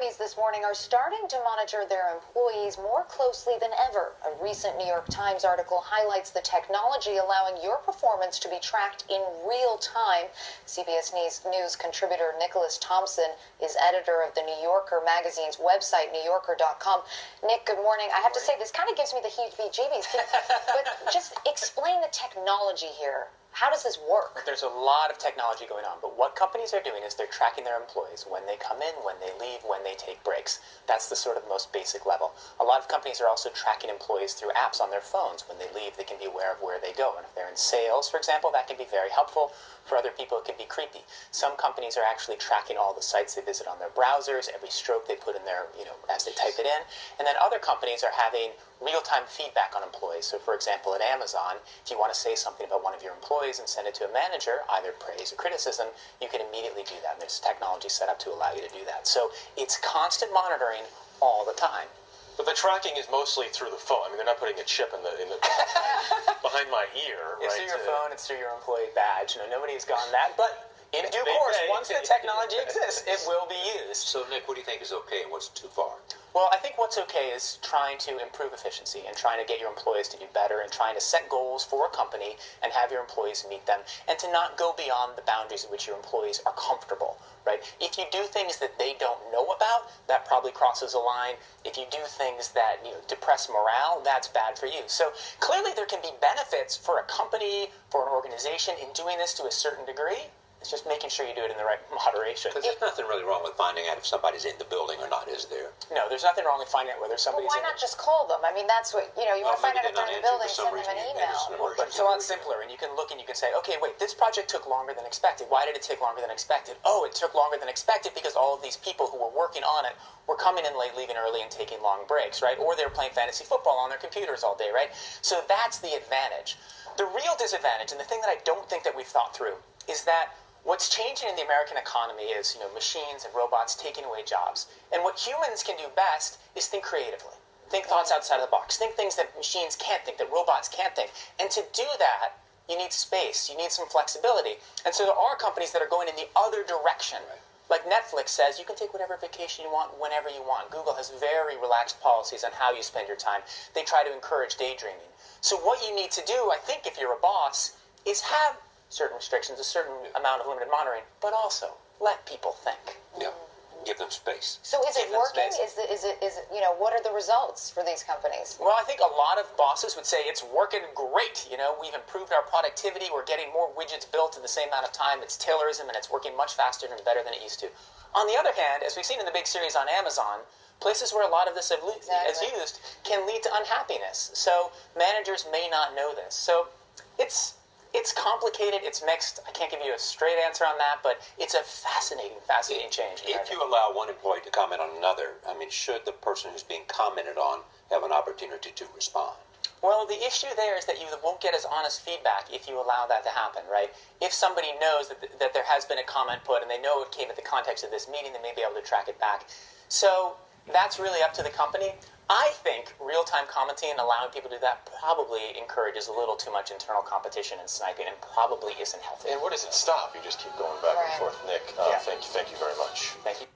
companies this morning are starting to monitor their employees more closely than ever. A recent New York Times article highlights the technology allowing your performance to be tracked in real time. CBS News contributor Nicholas Thompson is editor of the New Yorker magazine's website, NewYorker.com. Nick, good morning. I have to say, this kind of gives me the heebie-jeebies, but just explain the technology here. How does this work? There's a lot of technology going on, but what companies are doing is they're tracking their employees when they come in, when they leave, when they take breaks. That's the sort of most basic level. A lot of companies are also tracking employees through apps on their phones. When they leave, they can be aware of where they go. And if they're in sales, for example, that can be very helpful. For other people, it can be creepy. Some companies are actually tracking all the sites they visit on their browsers, every stroke they put in their, as they type it in. And then other companies are having real-time feedback on employees. So, for example, at Amazon, if you want to say something about one of your employees and send it to a manager, either praise or criticism, you can immediately do that. And there's technology set up to allow you to do that. So it's constant monitoring all the time. But the tracking is mostly through the phone. I mean, they're not putting a chip in the behind my ear, It's right? through your phone, it's through your employee badge. Nobody has gone that, but in due course, once the technology exists, it will be used. So, Nick, what do you think is okay and what's too far? Well, I think what's okay is trying to improve efficiency and trying to get your employees to do better and trying to set goals for a company and have your employees meet them and to not go beyond the boundaries in which your employees are comfortable, right? If you do things that they don't know about, that probably crosses a line. If you do things that depress morale, that's bad for you. So clearly there can be benefits for a company, for an organization in doing this to a certain degree. It's just making sure you do it in the right moderation. Because there's nothing really wrong with finding out if somebody's in the building or not, is there? No, there's nothing wrong with finding out whether somebody's why not just call them? I mean, that's what, you want to find out if they're in the building, send them an email. But it's a lot simpler, and you can look and you can say, okay, wait, this project took longer than expected. Why did it take longer than expected? Oh, it took longer than expected because all of these people who were working on it were coming in late, leaving early, and taking long breaks, right? Or they were playing fantasy football on their computers all day, right? So that's the advantage. The real disadvantage, and the thing that I don't think that we've thought through, is that what's changing in the American economy is, machines and robots taking away jobs. And what humans can do best is think creatively. Think thoughts outside of the box. Think things that machines can't think, that robots can't think. And to do that, you need space. You need some flexibility. And so there are companies that are going in the other direction. Like Netflix says, you can take whatever vacation you want, whenever you want. Google has very relaxed policies on how you spend your time. They try to encourage daydreaming. So what you need to do, I think, if you're a boss, is have certain restrictions, a certain amount of limited monitoring, but also let people think. Yeah, give them space. So is it working? Is it, what are the results for these companies? Well, I think a lot of bosses would say it's working great. We've improved our productivity. We're getting more widgets built in the same amount of time. It's Taylorism, and it's working much faster and better than it used to. On the other hand, as we've seen in the big series on Amazon, places where a lot of this is used can lead to unhappiness. So managers may not know this. So it's complicated, it's mixed. I can't give you a straight answer on that, but it's a fascinating change. If you allow one employee to comment on another, should the person who's being commented on have an opportunity to respond? Well, the issue there is that you won't get as honest feedback if you allow that to happen, right? If somebody knows that there has been a comment put and they know it came in the context of this meeting, they may be able to track it back. So that's really up to the company. I think real-time commenting and allowing people to do that probably encourages a little too much internal competition and sniping and probably isn't healthy. And where does it stop? You just keep going back and forth. Nick, thank you very much. Thank you.